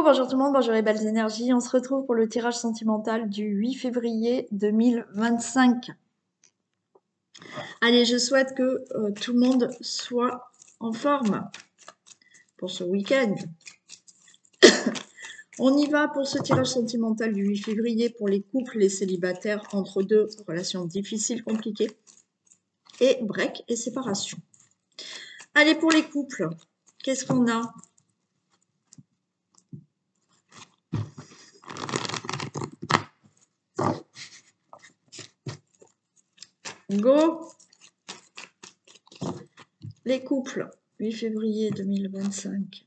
bonjour tout le monde, bonjour les belles énergies. On se retrouve pour le tirage sentimental du 8 février 2025. Allez, je souhaite que tout le monde soit en forme pour ce week-end. On y va pour ce tirage sentimental du 8 février pour les couples, les célibataires entre deux relations difficiles, compliquées, et break et séparation. Allez, pour les couples, qu'est-ce qu'on a ? Go! Les couples, 8 février 2025.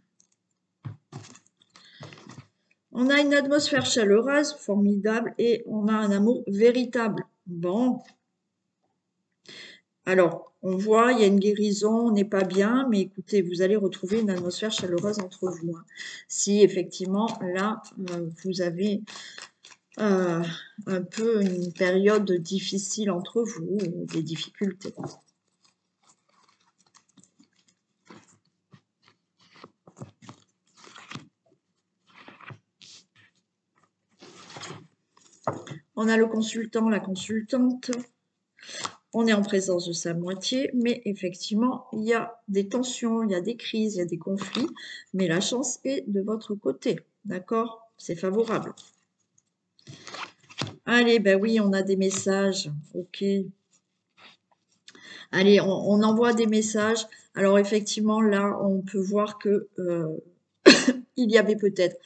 On a une atmosphère chaleureuse, formidable, et on a un amour véritable. Bon. Alors, on voit, il y a une guérison, on n'est pas bien, mais écoutez, vous allez retrouver une atmosphère chaleureuse entre vous. Si effectivement, là, vous avez un peu une période difficile entre vous, des difficultés. On a le consultant, la consultante. On est en présence de sa moitié, mais effectivement, il y a des tensions, il y a des crises, il y a des conflits, mais la chance est de votre côté, d'accord? C'est favorable. Allez, ben oui, on a des messages, ok. Allez, on envoie des messages. Alors effectivement, là, on peut voir que il y avait peut-être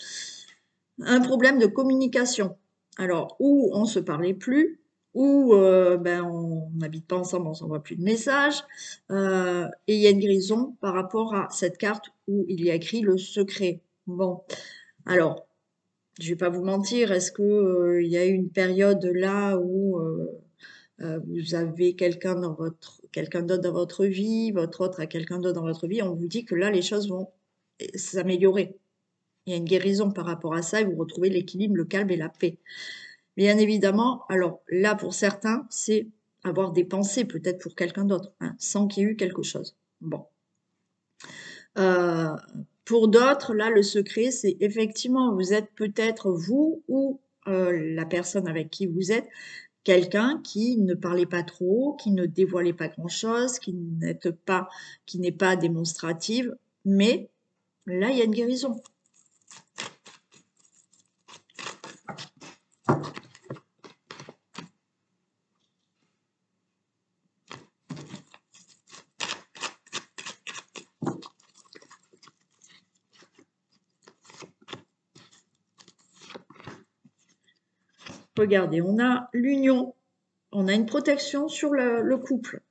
un problème de communication. Alors, ou on se parlait plus, ou ben, on n'habite pas ensemble, on s'envoie plus de messages. Et il y a une guérison par rapport à cette carte où il y a écrit le secret. Bon, alors, je vais pas vous mentir, est-ce que il y a eu une période là où vous avez quelqu'un d'autre dans votre vie, votre autre a quelqu'un d'autre dans votre vie, on vous dit que là, les choses vont s'améliorer. Il y a une guérison par rapport à ça et vous retrouvez l'équilibre, le calme et la paix. Bien évidemment, alors là, pour certains, c'est avoir des pensées peut-être pour quelqu'un d'autre, sans qu'il y ait eu quelque chose. Bon. Pour d'autres, là, le secret, c'est effectivement, vous êtes peut-être vous ou la personne avec qui vous êtes, quelqu'un qui ne parlait pas trop, qui ne dévoilait pas grand-chose, qui n'est pas démonstrative, mais là, il y a une guérison. Regardez, on a l'union, on a une protection sur le couple.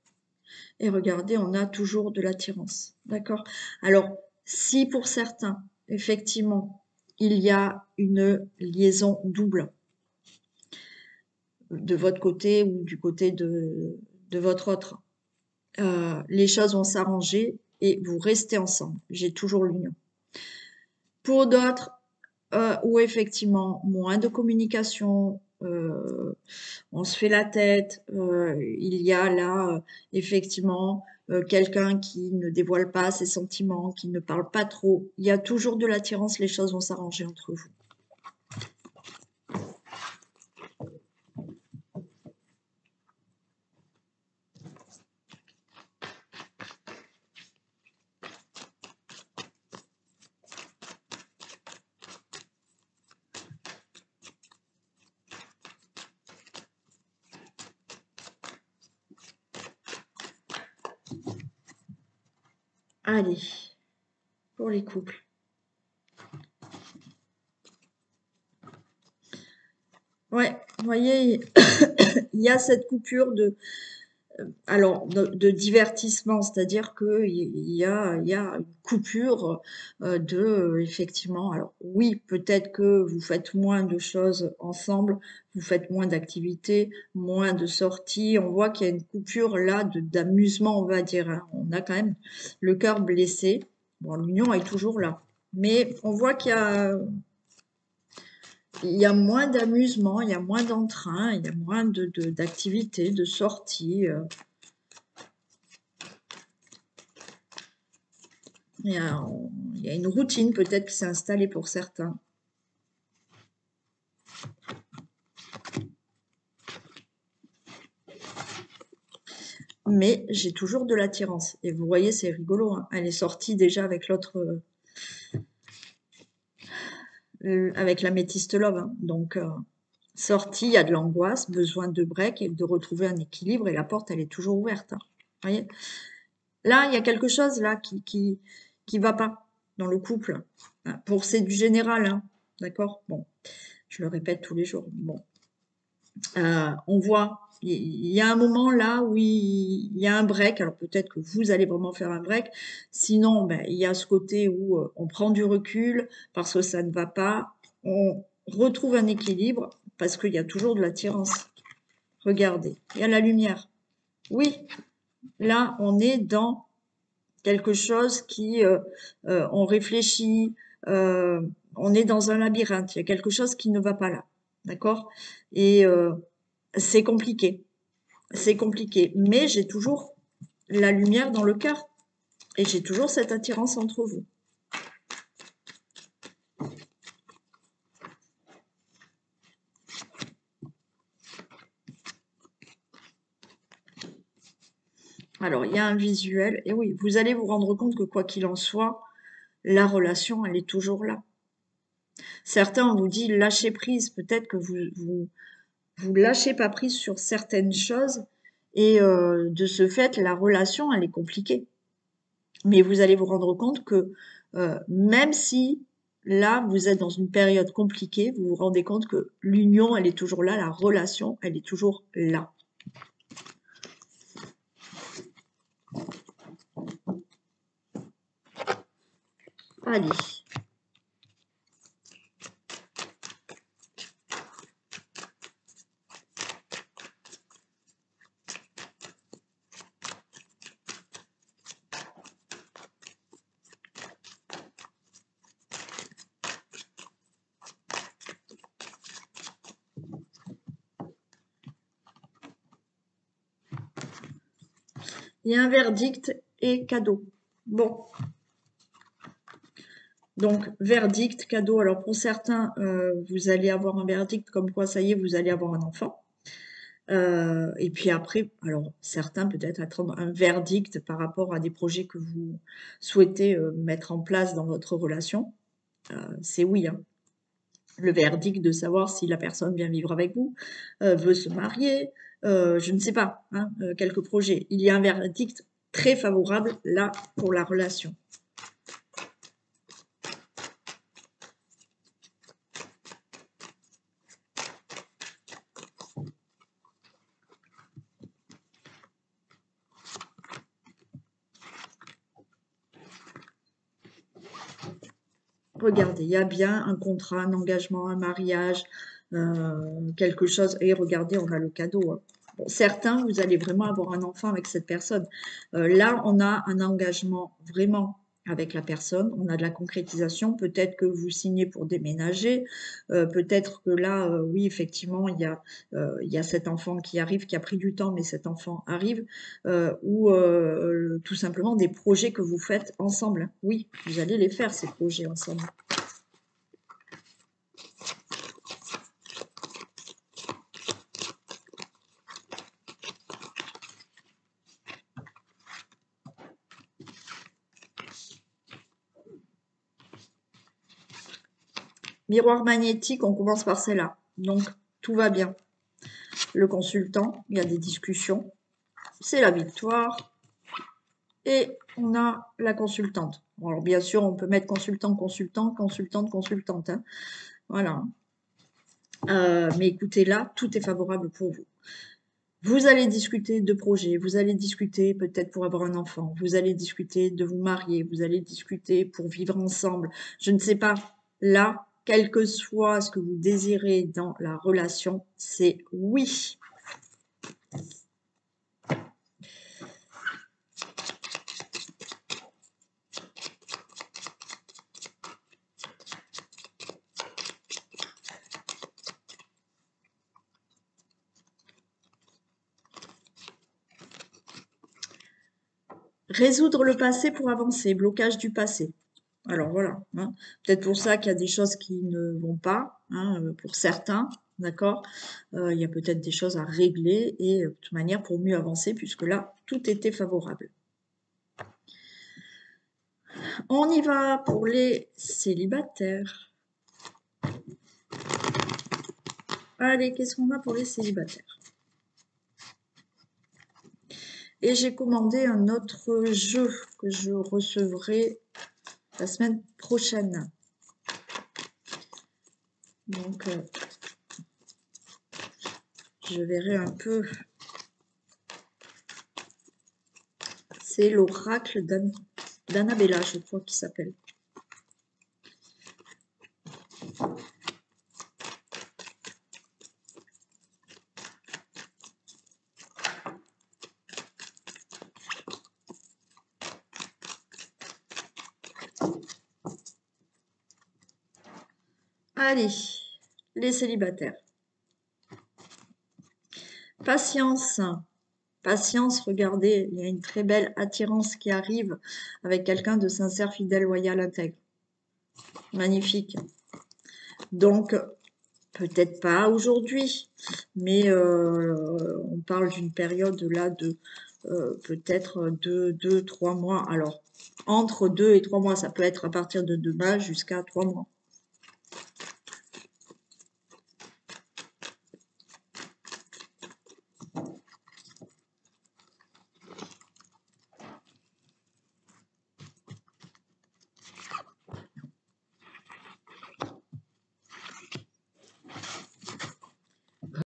Et regardez, on a toujours de l'attirance. D'accord? Alors, si pour certains, effectivement, il y a une liaison double de votre côté ou du côté de votre autre, les choses vont s'arranger et vous restez ensemble. J'ai toujours l'union. Pour d'autres, où effectivement, moins de communication, on se fait la tête, il y a là, effectivement, quelqu'un qui ne dévoile pas ses sentiments, qui ne parle pas trop. Il y a toujours de l'attirance, les choses vont s'arranger entre vous. Allez, pour les couples. Ouais, vous voyez, il y a cette coupure de divertissement, c'est-à-dire qu'il y a une coupure effectivement, alors oui, peut-être que vous faites moins de choses ensemble, vous faites moins d'activités, moins de sorties, on voit qu'il y a une coupure là d'amusement, on va dire, on a quand même le cœur blessé, bon, l'union est toujours là, mais on voit qu'il y a moins d'amusement, il y a moins d'entrain, il y a moins d'activités, de sorties. Il y a une routine peut-être qui s'est installée pour certains. Mais j'ai toujours de l'attirance. Et vous voyez, c'est rigolo, hein. Elle est sortie déjà avec l'autre, avec la métiste love, hein. Donc, sortie, il y a de l'angoisse, besoin de break et de retrouver un équilibre. Et la porte, elle est toujours ouverte, hein. Vous voyez? Là, il y a quelque chose là qui va pas dans le couple. Pour c'est du général, hein. D'accord? Bon, je le répète tous les jours. Bon, on voit, il y a un moment là où il y a un break. Alors peut-être que vous allez vraiment faire un break. Sinon, ben, il y a ce côté où on prend du recul parce que ça ne va pas. On retrouve un équilibre parce qu'il y a toujours de l'attirance. Regardez, il y a la lumière. Oui, là, on est dans quelque chose qui, on réfléchit, on est dans un labyrinthe. Il y a quelque chose qui ne va pas là. D'accord? Et c'est compliqué. C'est compliqué. Mais j'ai toujours la lumière dans le cœur. Et j'ai toujours cette attirance entre vous. Alors, il y a un visuel. Et oui, vous allez vous rendre compte que quoi qu'il en soit, la relation, elle est toujours là. Certains, on vous dit lâcher prise. Peut-être que vous lâchez pas prise sur certaines choses. Et de ce fait, la relation, elle est compliquée. Mais vous allez vous rendre compte que même si là, vous êtes dans une période compliquée, vous vous rendez compte que l'union, elle est toujours là, la relation, elle est toujours là. Allez. Il y a un verdict et cadeau. Bon. Donc, verdict, cadeau. Alors, pour certains, vous allez avoir un verdict comme quoi, ça y est, vous allez avoir un enfant. Et puis après, alors certains peut-être attendre un verdict par rapport à des projets que vous souhaitez mettre en place dans votre relation. C'est oui, hein. Le verdict de savoir si la personne vient vivre avec vous, veut se marier, je ne sais pas, hein, quelques projets. Il y a un verdict très favorable là pour la relation. Regardez, il y a bien un contrat, un engagement, un mariage, quelque chose. Et regardez, on a le cadeau, hein. Bon, certains, vous allez vraiment avoir un enfant avec cette personne. Là, on a un engagement vraiment avec la personne. On a de la concrétisation. Peut-être que vous signez pour déménager. Peut-être que là, oui, effectivement, il y a cet enfant qui arrive, qui a pris du temps, mais cet enfant arrive. Ou tout simplement des projets que vous faites ensemble. Oui, vous allez les faire, ces projets ensemble. Miroir magnétique, on commence par celle-là. Donc, tout va bien. Le consultant, il y a des discussions. C'est la victoire. Et on a la consultante. Alors, bien sûr, on peut mettre consultant, consultant, consultante, consultante, hein. Voilà. Mais écoutez, là, tout est favorable pour vous. Vous allez discuter de projets, vous allez discuter peut-être pour avoir un enfant, vous allez discuter de vous marier, vous allez discuter pour vivre ensemble. Je ne sais pas. Là, quel que soit ce que vous désirez dans la relation, c'est oui. Résoudre le passé pour avancer, blocage du passé. Alors voilà, hein. Peut-être pour ça qu'il y a des choses qui ne vont pas, hein, pour certains, d'accord? Il y a peut-être des choses à régler et de toute manière pour mieux avancer puisque là, tout était favorable. On y va pour les célibataires. Allez, qu'est-ce qu'on a pour les célibataires? Et j'ai commandé un autre jeu que je recevrai la semaine prochaine. Donc, je verrai un peu. C'est l'oracle d'Annabella, je crois qu'il s'appelle. Allez, les célibataires. Patience. Patience, regardez, il y a une très belle attirance qui arrive avec quelqu'un de sincère, fidèle, loyal, intègre. Magnifique. Donc, peut-être pas aujourd'hui, mais on parle d'une période là de peut-être 2, 3 mois. Alors, entre 2 et 3 mois, ça peut être à partir de demain jusqu'à 3 mois.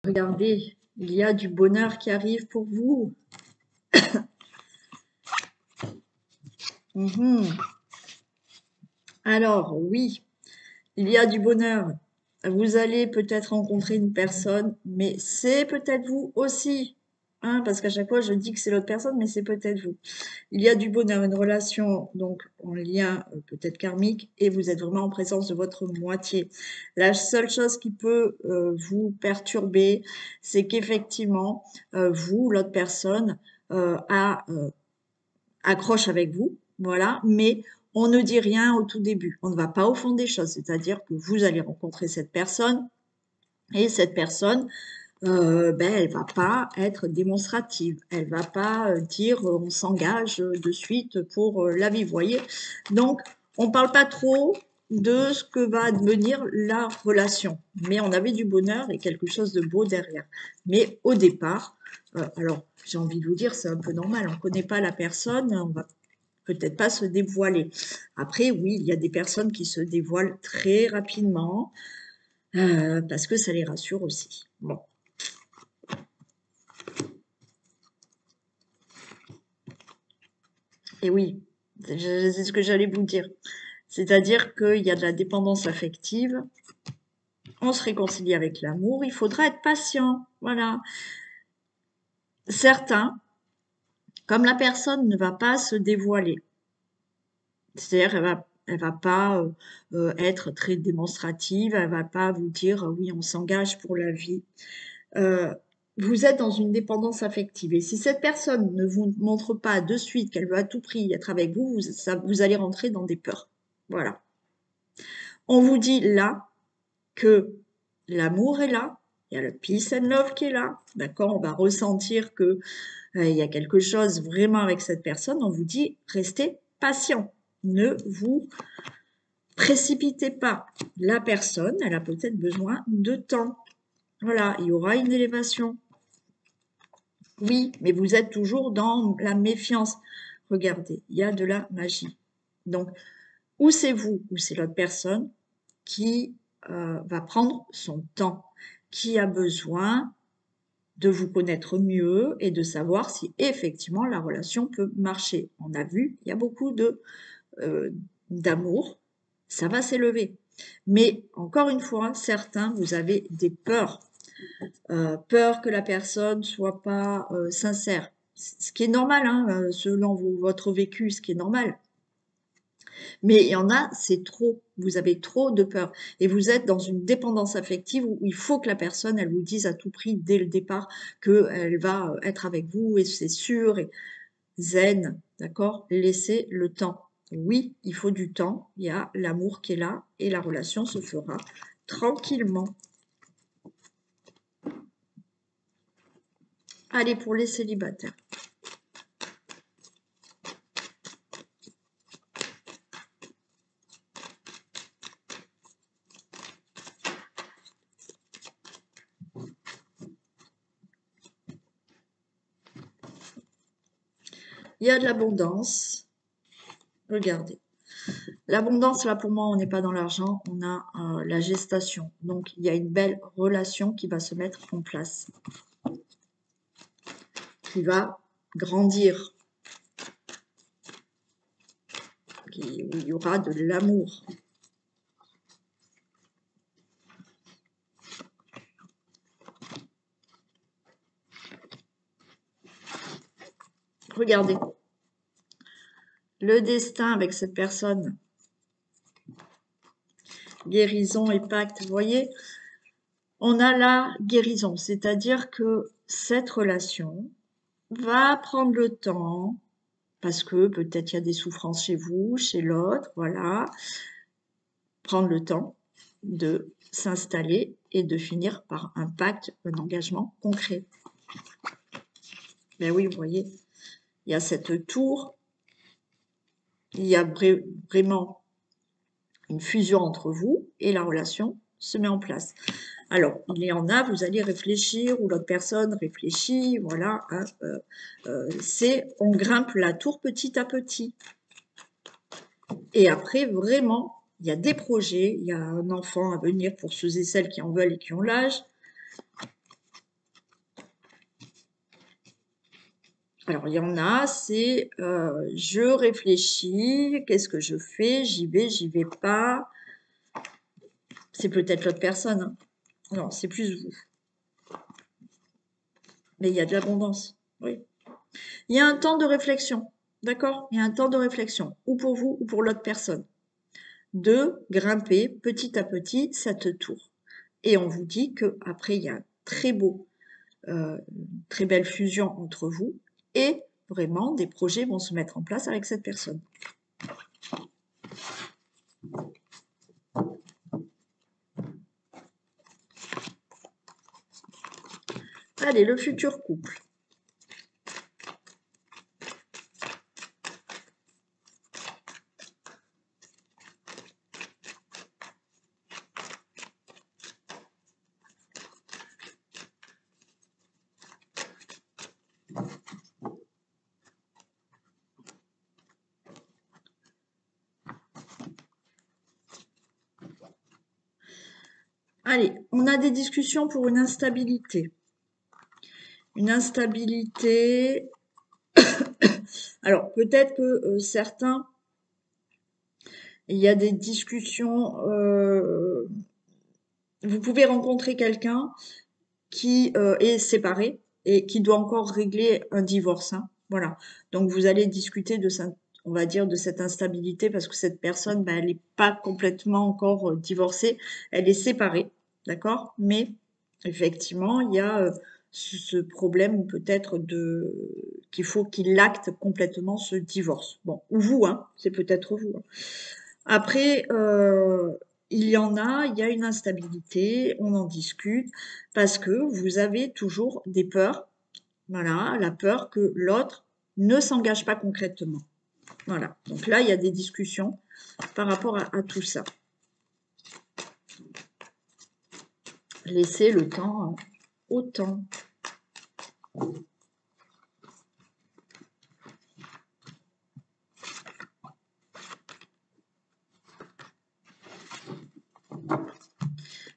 Regardez, il y a du bonheur qui arrive pour vous. Alors, oui, il y a du bonheur. Vous allez peut-être rencontrer une personne, mais c'est peut-être vous aussi. Hein, parce qu'à chaque fois, je dis que c'est l'autre personne, mais c'est peut-être vous. Il y a du bonheur, une relation donc en lien peut-être karmique, et vous êtes vraiment en présence de votre moitié. La seule chose qui peut vous perturber, c'est qu'effectivement, vous, l'autre personne, accroche avec vous, voilà, mais on ne dit rien au tout début. On ne va pas au fond des choses, c'est-à-dire que vous allez rencontrer cette personne et cette personne, elle va pas être démonstrative. Elle va pas dire on s'engage de suite pour la vie, vous voyez. Donc, on parle pas trop de ce que va devenir la relation. Mais on avait du bonheur et quelque chose de beau derrière. Mais au départ, alors j'ai envie de vous dire, c'est un peu normal. On connaît pas la personne, on va peut-être pas se dévoiler. Après, oui, il y a des personnes qui se dévoilent très rapidement parce que ça les rassure aussi. Bon. Et oui, c'est ce que j'allais vous dire. C'est-à-dire qu'il y a de la dépendance affective, on se réconcilie avec l'amour, il faudra être patient. Voilà. Certains, comme la personne ne va pas se dévoiler, c'est-à-dire elle va pas être très démonstrative, elle va pas vous dire oui, on s'engage pour la vie. Vous êtes dans une dépendance affective. Et si cette personne ne vous montre pas de suite qu'elle veut à tout prix être avec vous, vous allez rentrer dans des peurs. Voilà. On vous dit là que l'amour est là, il y a le peace and love qui est là, d'accord? On va ressentir que il y a quelque chose vraiment avec cette personne. On vous dit restez patient, ne vous précipitez pas. La personne, elle a peut-être besoin de temps. Voilà, il y aura une élévation. Oui, mais vous êtes toujours dans la méfiance. Regardez, il y a de la magie. Donc, ou c'est vous, ou c'est l'autre personne qui va prendre son temps, qui a besoin de vous connaître mieux et de savoir si effectivement la relation peut marcher. On a vu, il y a beaucoup d'amour, ça va s'élever. Mais encore une fois, certains, vous avez des peurs. Peur que la personne soit pas sincère. Ce qui est normal, hein, selon votre vécu, ce qui est normal. Mais il y en a, c'est trop. Vous avez trop de peur. Et vous êtes dans une dépendance affective où il faut que la personne, elle vous dise à tout prix, dès le départ, qu'elle va être avec vous et c'est sûr. Et zen, d'accord? Laissez le temps. Oui, il faut du temps, il y a l'amour qui est là et la relation se fera tranquillement. Allez, pour les célibataires. Il y a de l'abondance. Regardez. L'abondance, là, pour moi, on n'est pas dans l'argent, on a la gestation. Donc, il y a une belle relation qui va se mettre en place, qui va grandir, où il y aura de l'amour. Regardez. Le destin avec cette personne. Guérison et pacte, vous voyez, on a la guérison, c'est-à-dire que cette relation va prendre le temps, parce que peut-être il y a des souffrances chez vous, chez l'autre, voilà, prendre le temps de s'installer et de finir par un pacte, un engagement concret. Ben oui, vous voyez, il y a cette tour, il y a vraiment une fusion entre vous et la relation se met en place. Alors, il y en a, vous allez réfléchir, ou l'autre personne réfléchit, voilà, hein, on grimpe la tour petit à petit. Et après, vraiment, il y a des projets, il y a un enfant à venir pour ceux et celles qui en veulent et qui ont l'âge. Alors, il y en a, c'est je réfléchis, qu'est-ce que je fais, j'y vais pas. C'est peut-être l'autre personne, hein. Non, c'est plus vous. Mais il y a de l'abondance, oui. Il y a un temps de réflexion, d'accord? Il y a un temps de réflexion, ou pour vous ou pour l'autre personne, de grimper petit à petit cette tour. Et on vous dit qu'après, il y a un très beau, très belle fusion entre vous et vraiment, des projets vont se mettre en place avec cette personne. Allez, le futur couple. Allez, on a des discussions pour une instabilité. Une instabilité. Alors, peut-être que certains, il y a des discussions. Vous pouvez rencontrer quelqu'un qui est séparé et qui doit encore régler un divorce, hein. Voilà. Donc, vous allez discuter de ça, on va dire, de cette instabilité parce que cette personne, ben, elle n'est pas complètement encore divorcée, elle est séparée, d'accord? Mais effectivement, il y a ce problème peut-être qu'il faut qu'il acte complètement ce divorce. Bon, ou vous, hein, c'est peut-être vous, hein. Après, il y a une instabilité, on en discute, parce que vous avez toujours des peurs. Voilà, la peur que l'autre ne s'engage pas concrètement. Voilà, donc là, il y a des discussions par rapport à tout ça. Laissez le temps au temps.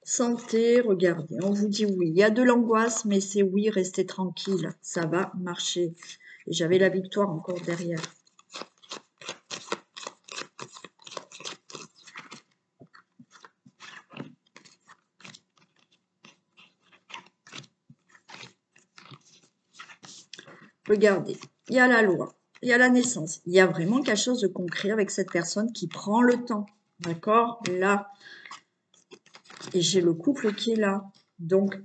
Santé, regardez, on vous dit oui. Il y a de l'angoisse, mais c'est oui, restez tranquille, ça va marcher. Et j'avais la victoire encore derrière. Regardez, il y a la loi, il y a la naissance, il y a vraiment quelque chose de concret avec cette personne qui prend le temps, d'accord? Là, et j'ai le couple qui est là. Donc,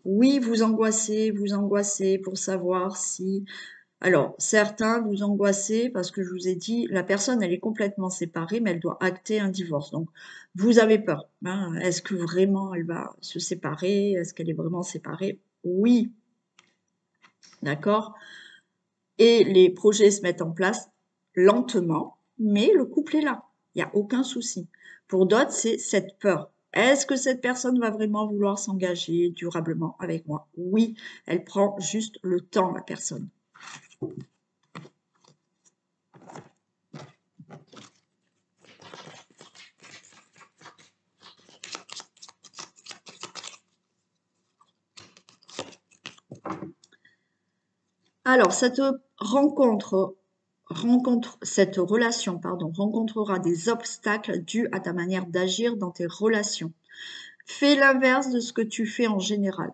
oui, vous angoissez pour savoir si Alors, certains vous angoissez parce que je vous ai dit, la personne, elle est complètement séparée, mais elle doit acter un divorce. Donc, vous avez peur, hein. Est-ce que vraiment elle va se séparer? Est-ce qu'elle est vraiment séparée? Oui, d'accord? Et les projets se mettent en place lentement, mais le couple est là. Il n'y a aucun souci. Pour d'autres, c'est cette peur. Est-ce que cette personne va vraiment vouloir s'engager durablement avec moi? Oui, elle prend juste le temps, la personne. Alors, cette relation, pardon, rencontrera des obstacles dus à ta manière d'agir dans tes relations. Fais l'inverse de ce que tu fais en général.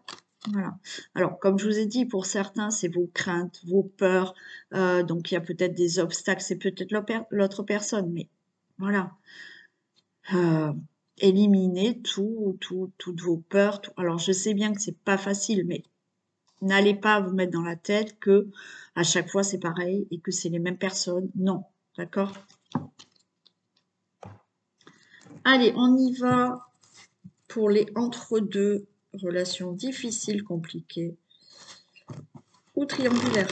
Voilà. Alors, comme je vous ai dit, pour certains, c'est vos craintes, vos peurs. Donc, il y a peut-être des obstacles, c'est peut-être l'autre personne, mais voilà. Euh, Éliminez toutes vos peurs. Alors, je sais bien que c'est pas facile, mais n'allez pas vous mettre dans la tête que à chaque fois c'est pareil et que c'est les mêmes personnes. Non, d'accord? Allez, on y va pour les entre-deux, relations difficiles, compliquées ou triangulaires.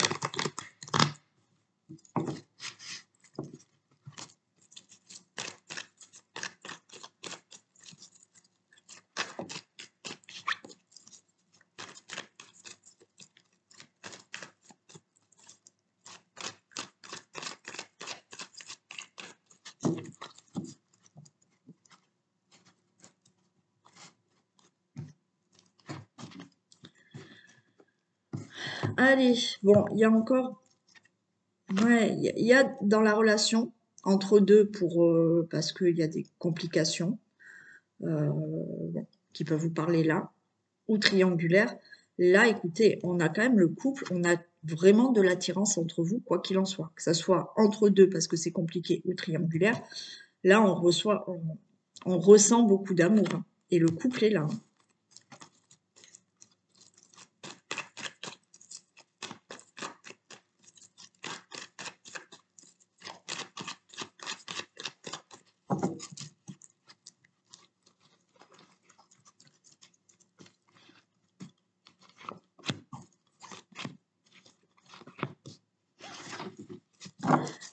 Allez, bon, il y a encore, ouais, il y a dans la relation entre deux parce qu'il y a des complications bon, qui peuvent vous parler là, ou triangulaire. Là, écoutez, on a quand même le couple, on a vraiment de l'attirance entre vous, quoi qu'il en soit. Que ça soit entre deux parce que c'est compliqué ou triangulaire. Là, on ressent beaucoup d'amour, hein. Et le couple est là, hein.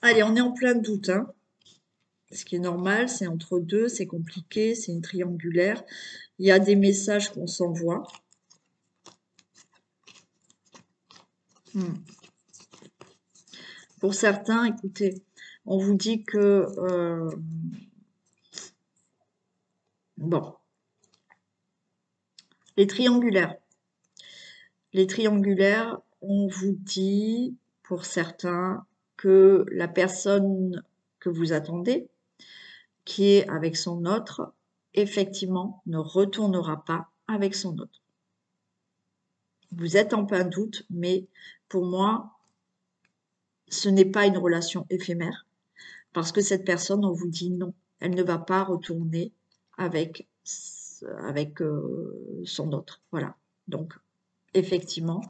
Allez, on est en plein doute, hein. Ce qui est normal, c'est entre deux, c'est compliqué, c'est une triangulaire. Il y a des messages qu'on s'envoie. Hmm. Pour certains, écoutez, on vous dit que bon, les triangulaires. Les triangulaires, on vous dit, pour certains, que la personne que vous attendez, qui est avec son autre, effectivement, ne retournera pas avec son autre. Vous êtes en plein doute, mais pour moi, ce n'est pas une relation éphémère, parce que cette personne, on vous dit non, elle ne va pas retourner avec, son autre. Voilà. Donc, effectivement,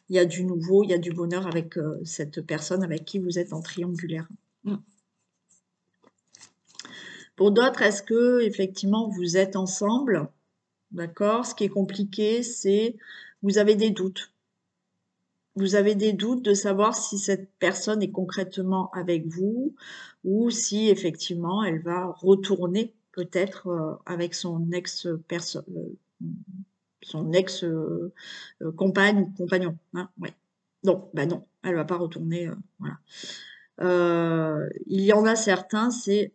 il y a du nouveau, il y a du bonheur avec cette personne avec qui vous êtes en triangulaire. Mm. Pour d'autres, est-ce que effectivement vous êtes ensemble? D'accord? Ce qui est compliqué, c'est vous avez des doutes. Vous avez des doutes de savoir si cette personne est concrètement avec vous ou si effectivement elle va retourner peut-être avec son ex compagne ou compagnon, hein, ouais. Non, bah non, elle va pas retourner, voilà. Il y en a certains, c'est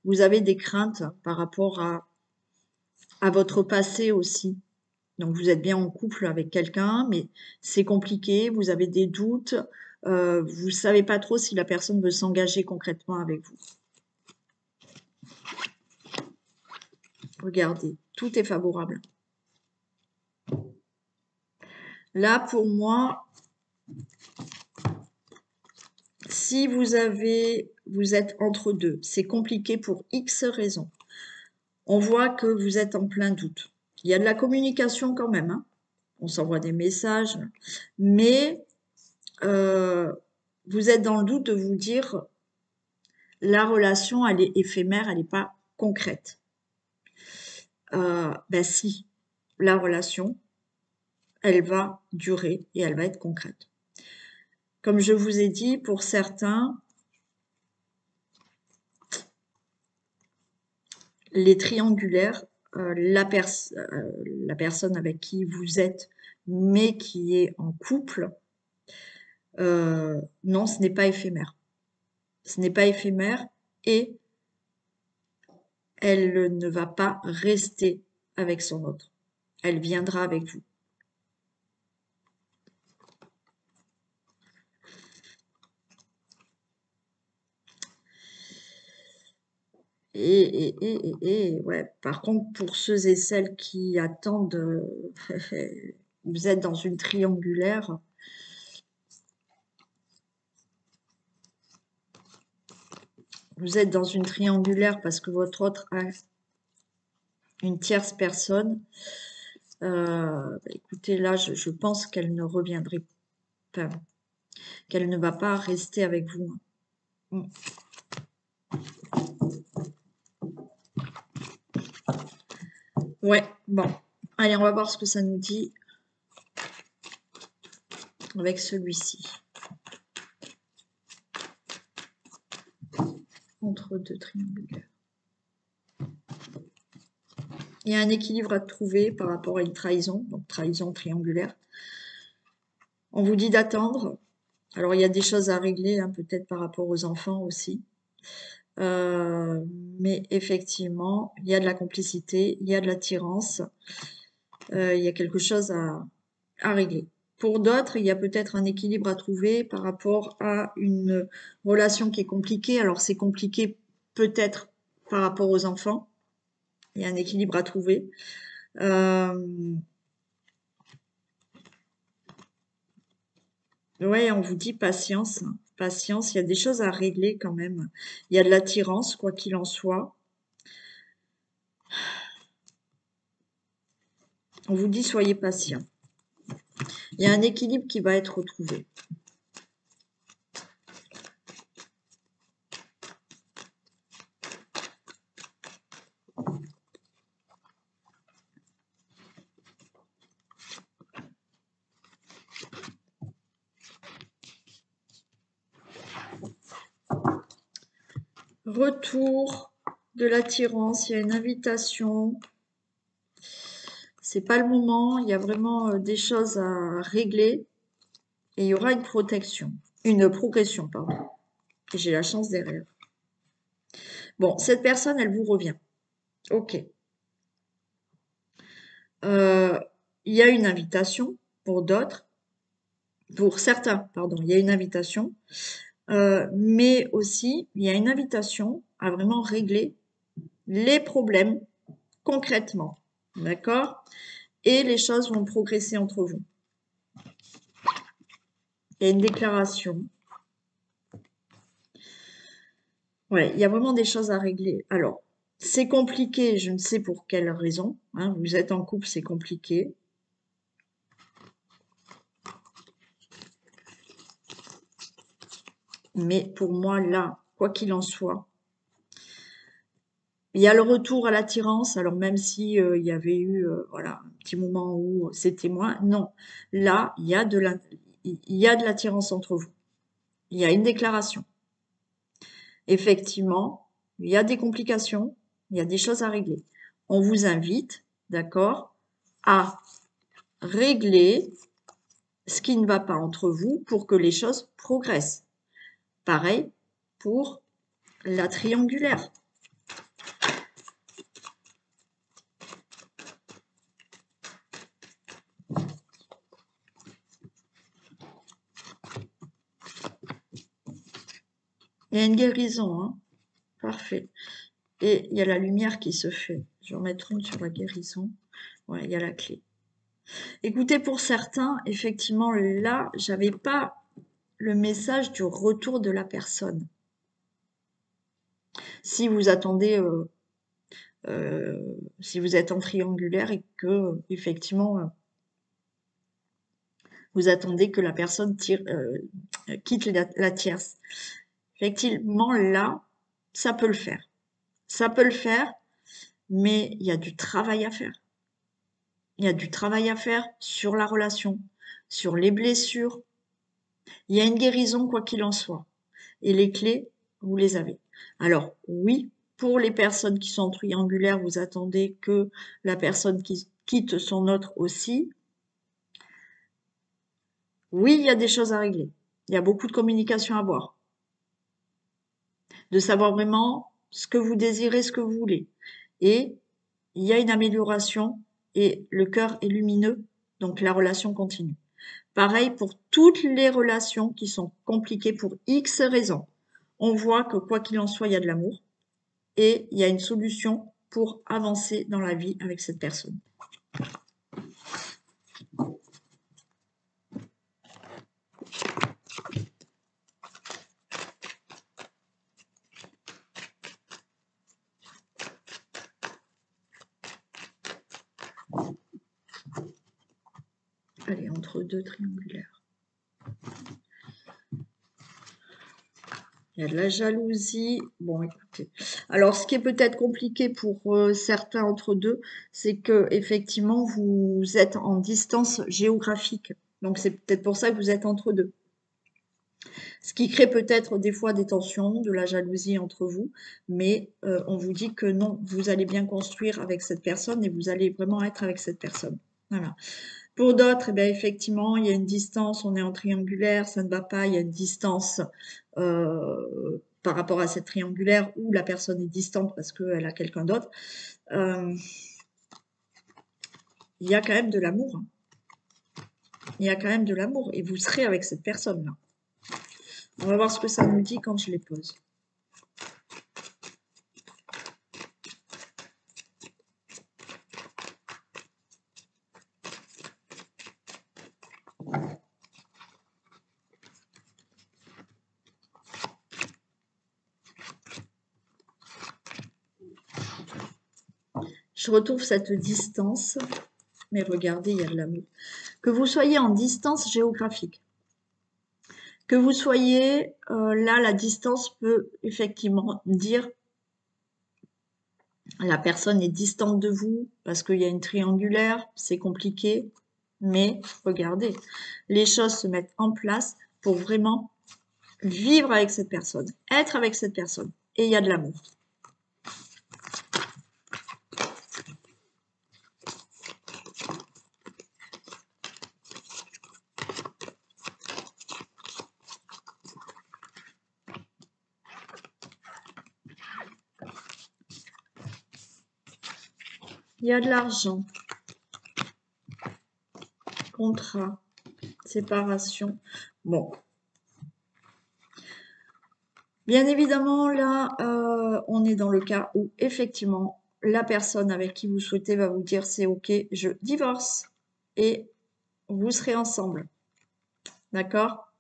vous avez des craintes par rapport à votre passé aussi. Donc vous êtes bien en couple avec quelqu'un, mais c'est compliqué, vous avez des doutes, vous savez pas trop si la personne veut s'engager concrètement avec vous. Regardez, tout est favorable. Là, pour moi, si vous êtes entre deux, c'est compliqué pour X raisons. On voit que vous êtes en plein doute. Il y a de la communication quand même, hein. On s'envoie des messages, mais vous êtes dans le doute de vous dire la relation, elle est éphémère, elle n'est pas concrète. Ben si, la relation, elle va durer et elle va être concrète. Comme je vous ai dit, pour certains, les triangulaires, la personne avec qui vous êtes, mais qui est en couple, non, ce n'est pas éphémère. Ce n'est pas éphémère et elle ne va pas rester avec son autre. Elle viendra avec vous. Et ouais, par contre, pour ceux et celles qui attendent, vous êtes dans une triangulaire. Vous êtes dans une triangulaire parce que votre autre a une tierce personne. Écoutez, là, je pense qu'elle ne reviendrait pas, qu'elle ne va pas rester avec vous. Ouais, bon. Allez, on va voir ce que ça nous dit avec celui-ci. Entre deux triangulaires. Il y a un équilibre à trouver par rapport à une trahison, donc trahison triangulaire. On vous dit d'attendre. Alors, il y a des choses à régler, hein, peut-être par rapport aux enfants aussi. Mais effectivement, il y a de la complicité, il y a de l'attirance, il y a quelque chose à régler. Pour d'autres, il y a peut-être un équilibre à trouver par rapport à une relation qui est compliquée. Alors, c'est compliqué peut-être par rapport aux enfants. Il y a un équilibre à trouver. Ouais, on vous dit patience. Patience, il y a des choses à régler quand même. Il y a de l'attirance, quoi qu'il en soit. On vous dit soyez patient. Il y a un équilibre qui va être retrouvé. Retour de l'attirance, il y a une invitation. C'est pas le moment, il y a vraiment des choses à régler et il y aura une protection, une progression, pardon. Et j'ai la chance derrière. Bon, cette personne, elle vous revient. Ok. Il y a une invitation pour d'autres, pour certains, pardon, il y a une invitation, mais aussi il y a une invitation à vraiment régler les problèmes concrètement, d'accord? Et les choses vont progresser entre vous. Il y a une déclaration. Ouais, il y a vraiment des choses à régler. Alors, c'est compliqué, je ne sais pour quelle raison, hein, vous êtes en couple, c'est compliqué. Mais pour moi, là, quoi qu'il en soit, il y a le retour à l'attirance, alors même si il y avait eu voilà, un petit moment où c'était moins, non. Là, il y a de l'attirance entre vous. Il y a une déclaration. Effectivement, il y a des complications, il y a des choses à régler. On vous invite, d'accord, à régler ce qui ne va pas entre vous pour que les choses progressent. Pareil pour la triangulaire. Il y a une guérison, hein. Parfait. Et il y a la lumière qui se fait. Je vais en mettre une sur la guérison. Ouais, il y a la clé. Écoutez, pour certains, effectivement, là, j'avais pas le message du retour de la personne. Si vous attendez, si vous êtes en triangulaire et que, effectivement, Vous attendez que la personne quitte la tierce. Effectivement, là, ça peut le faire. Ça peut le faire, mais il y a du travail à faire. Il y a du travail à faire sur la relation, sur les blessures. Il y a une guérison, quoi qu'il en soit. Et les clés, vous les avez. Alors, oui, pour les personnes qui sont triangulaires, vous attendez que la personne qui quitte son autre aussi. Oui, il y a des choses à régler. Il y a beaucoup de communication à avoir. De savoir vraiment ce que vous désirez, ce que vous voulez. Et il y a une amélioration et le cœur est lumineux, donc la relation continue. Pareil pour toutes les relations qui sont compliquées pour X raisons. On voit que quoi qu'il en soit, il y a de l'amour et il y a une solution pour avancer dans la vie avec cette personne. Allez, entre deux triangulaires. Il y a de la jalousie. Bon, écoutez. Alors, ce qui est peut-être compliqué pour certains entre deux, c'est que effectivement, vous êtes en distance géographique. Donc, c'est peut-être pour ça que vous êtes entre deux. Ce qui crée peut-être des fois des tensions, de la jalousie entre vous, mais on vous dit que non, vous allez bien construire avec cette personne et vous allez vraiment être avec cette personne. Voilà. Pour d'autres, eh bien, effectivement, il y a une distance, on est en triangulaire, ça ne va pas, il y a une distance par rapport à cette triangulaire où la personne est distante parce qu'elle a quelqu'un d'autre. Il y a quand même de l'amour. Hein. Il y a quand même de l'amour et vous serez avec cette personne-là. On va voir ce que ça nous dit quand je les pose. Je retrouve cette distance, mais regardez, il y a de l'amour. Que vous soyez en distance géographique, que vous soyez, là, la distance peut effectivement dire la personne est distante de vous parce qu'il y a une triangulaire, c'est compliqué, mais regardez, les choses se mettent en place pour vraiment vivre avec cette personne, être avec cette personne, et il y a de l'amour. Il y a de l'argent, contrat, séparation. Bon. Bien évidemment, là, on est dans le cas où, effectivement, la personne avec qui vous souhaitez va vous dire c'est OK, je divorce et vous serez ensemble. D'accord?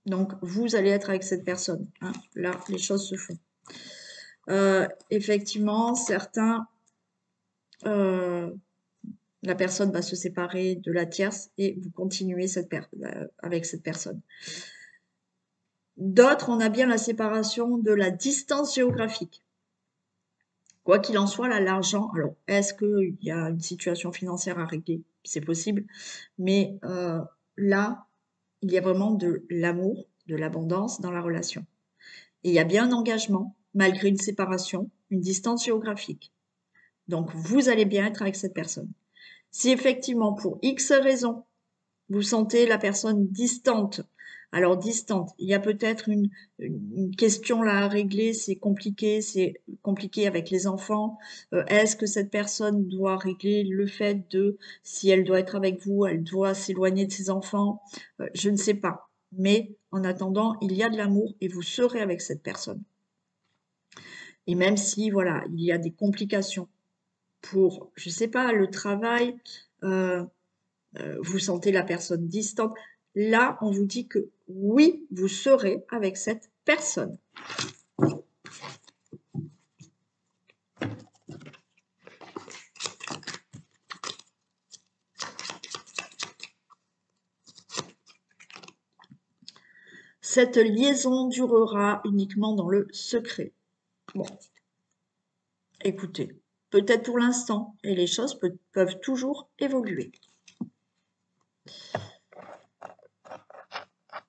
Donc, vous allez être avec cette personne. Hein. Là, les choses se font. Effectivement, certains, la personne va se séparer de la tierce et vous continuez avec cette personne. D'autres, on a bien la séparation de la distance géographique. Quoi qu'il en soit, là, l'argent, alors, est-ce qu'il y a une situation financière à régler? C'est possible. Mais là, il y a vraiment de l'amour, de l'abondance dans la relation. Et il y a bien un engagement, malgré une séparation, une distance géographique. Donc, vous allez bien être avec cette personne. Si effectivement, pour X raisons, vous sentez la personne distante, alors distante, il y a peut-être une question là à régler, c'est compliqué avec les enfants. Est-ce que cette personne doit régler le fait de, si elle doit être avec vous, elle doit s'éloigner de ses enfants? Je ne sais pas. Mais en attendant, il y a de l'amour et vous serez avec cette personne. Et même si, voilà, il y a des complications pour, je sais pas, le travail, vous sentez la personne distante. Là, on vous dit que oui, vous serez avec cette personne. Cette liaison durera uniquement dans le secret. Bon, écoutez, peut-être pour l'instant, et les choses peuvent toujours évoluer.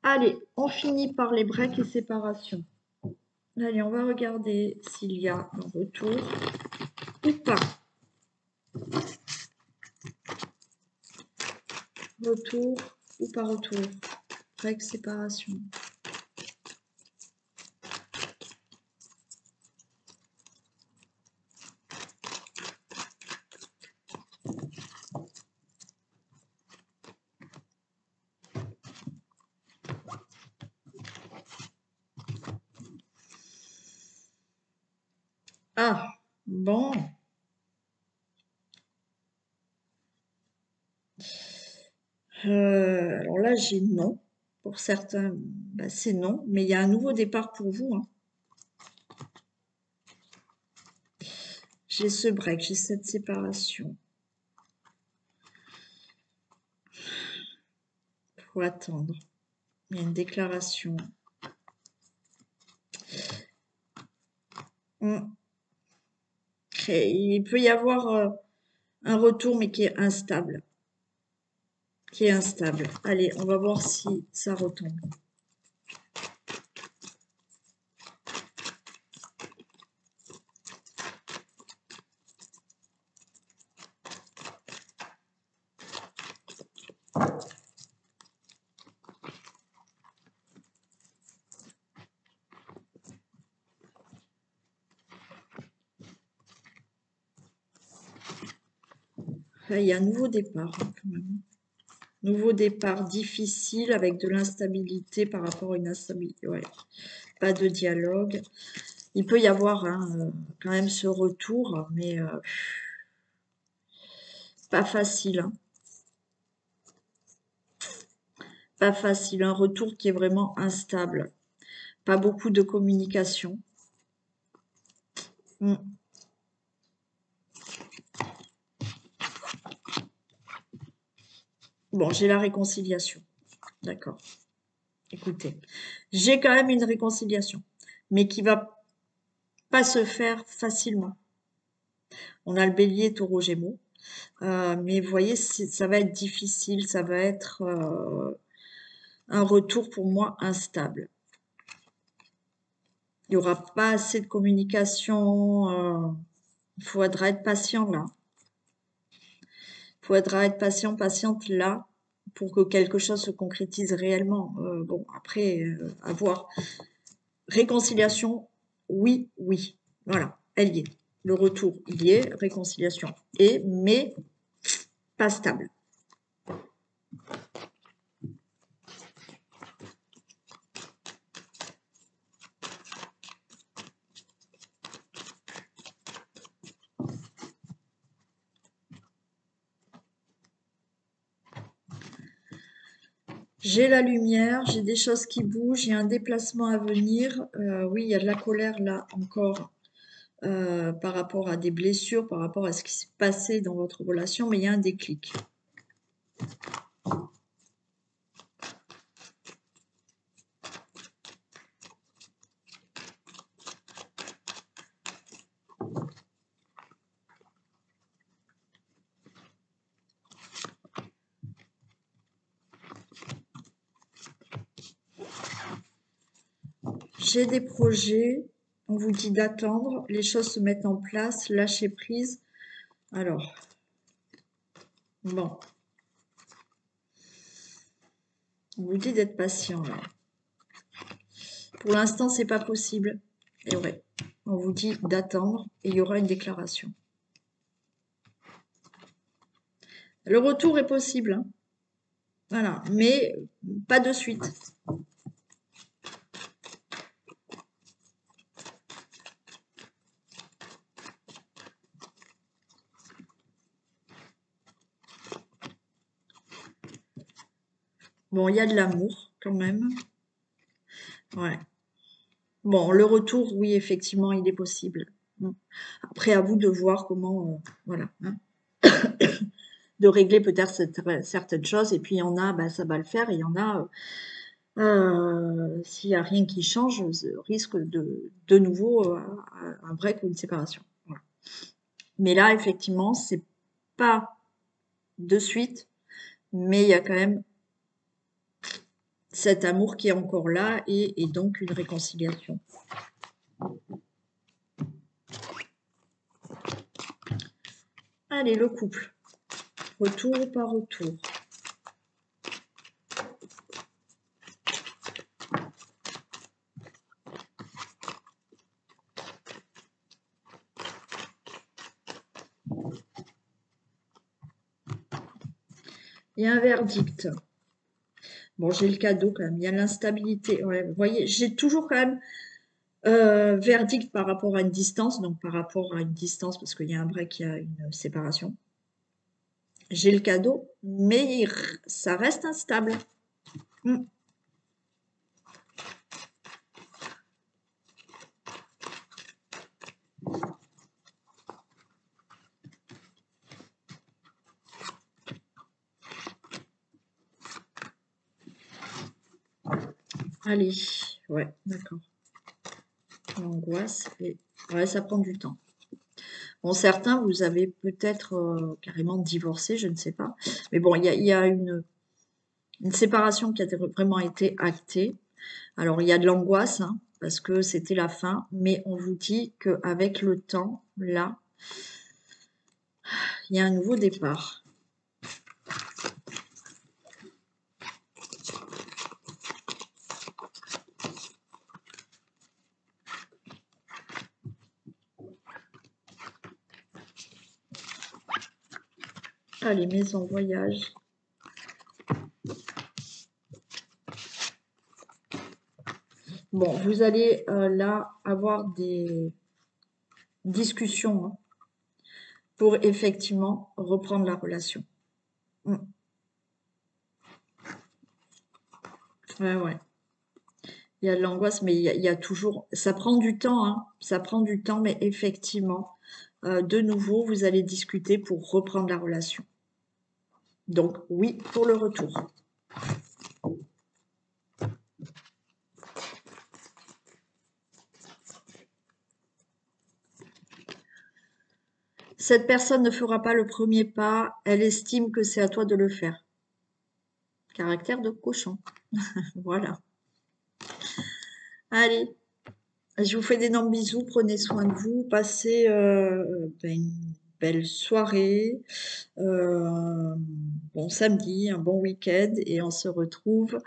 Allez, on finit par les breaks et séparations. Allez, on va regarder s'il y a un retour ou pas. Retour ou pas retour. Break, séparation. Ah, bon. Alors là, j'ai non. Pour certains, bah, c'est non. Mais il y a un nouveau départ pour vous. Hein. J'ai ce break, j'ai cette séparation. Faut attendre. Il y a une déclaration. Il peut y avoir un retour, mais qui est instable. Allez, on va voir si ça retombe. Là, il y a un nouveau départ, hein, quand même. Nouveau départ difficile avec de l'instabilité par rapport à une instabilité. Ouais. Pas de dialogue. Il peut y avoir hein, quand même ce retour, mais pas facile. Hein. Pas facile. Un retour qui est vraiment instable. Pas beaucoup de communication. Bon, j'ai la réconciliation. D'accord. Écoutez, j'ai quand même une réconciliation, mais qui va pas se faire facilement. On a le bélier, taureau, gémeaux. Mais vous voyez, ça va être difficile, ça va être un retour pour moi instable. Il n'y aura pas assez de communication. Il faudra être patient là. Il faudra être patiente là pour que quelque chose se concrétise réellement. Bon, après, à voir. Réconciliation, oui, oui. Voilà, elle y est. Le retour, il y est. Réconciliation, mais pas stable. J'ai la lumière, j'ai des choses qui bougent, il y a un déplacement à venir. Oui, il y a de la colère là encore par rapport à des blessures, par rapport à ce qui s'est passé dans votre relation, mais il y a un déclic. J'ai des projets, on vous dit d'attendre, les choses se mettent en place, lâcher prise. Alors, bon, on vous dit d'être patient là. Pour l'instant, c'est pas possible. Et ouais, on vous dit d'attendre et il y aura une déclaration. Le retour est possible, hein. Voilà, mais pas de suite. Bon, il y a de l'amour quand même. Ouais. Bon, le retour, oui, effectivement, il est possible. Après, à vous de voir comment, voilà, hein, de régler peut-être certaines choses. Et puis, il y en a, bah, ça va le faire. Et il y en a, S'il n'y a rien qui change, risque de nouveau un break ou une séparation. Voilà. Mais là, effectivement, c'est pas de suite, mais il y a quand même cet amour qui est encore là et donc une réconciliation. Allez, le couple. Retour ou pas retour? Il y a un verdict. Bon, j'ai le cadeau quand même. Il y a l'instabilité. Ouais, vous voyez, j'ai toujours quand même verdict par rapport à une distance. Donc, par rapport à une distance, parce qu'il y a un break, il y a une séparation. J'ai le cadeau, mais ça reste instable. Allez, ouais, d'accord. L'angoisse, et ouais, ça prend du temps. Bon, certains, vous avez peut-être carrément divorcé, je ne sais pas. Mais bon, il y a une séparation qui a vraiment été actée. Alors, il y a de l'angoisse, hein, parce que c'était la fin, mais on vous dit qu'avec le temps, là, il y a un nouveau départ. Allez, maison, voyage. Bon, vous allez là avoir des discussions hein, pour effectivement reprendre la relation. Ouais, ouais. Il y a de l'angoisse, mais il y a toujours... Ça prend du temps, hein. Ça prend du temps, mais effectivement, de nouveau, vous allez discuter pour reprendre la relation. Donc, oui, pour le retour. Cette personne ne fera pas le premier pas, elle estime que c'est à toi de le faire. Caractère de cochon. Voilà. Allez, je vous fais d'énormes bisous, prenez soin de vous, passez une belle soirée, bon samedi, un bon week-end et on se retrouve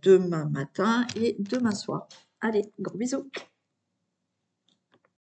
demain matin et demain soir. Allez, gros bisous.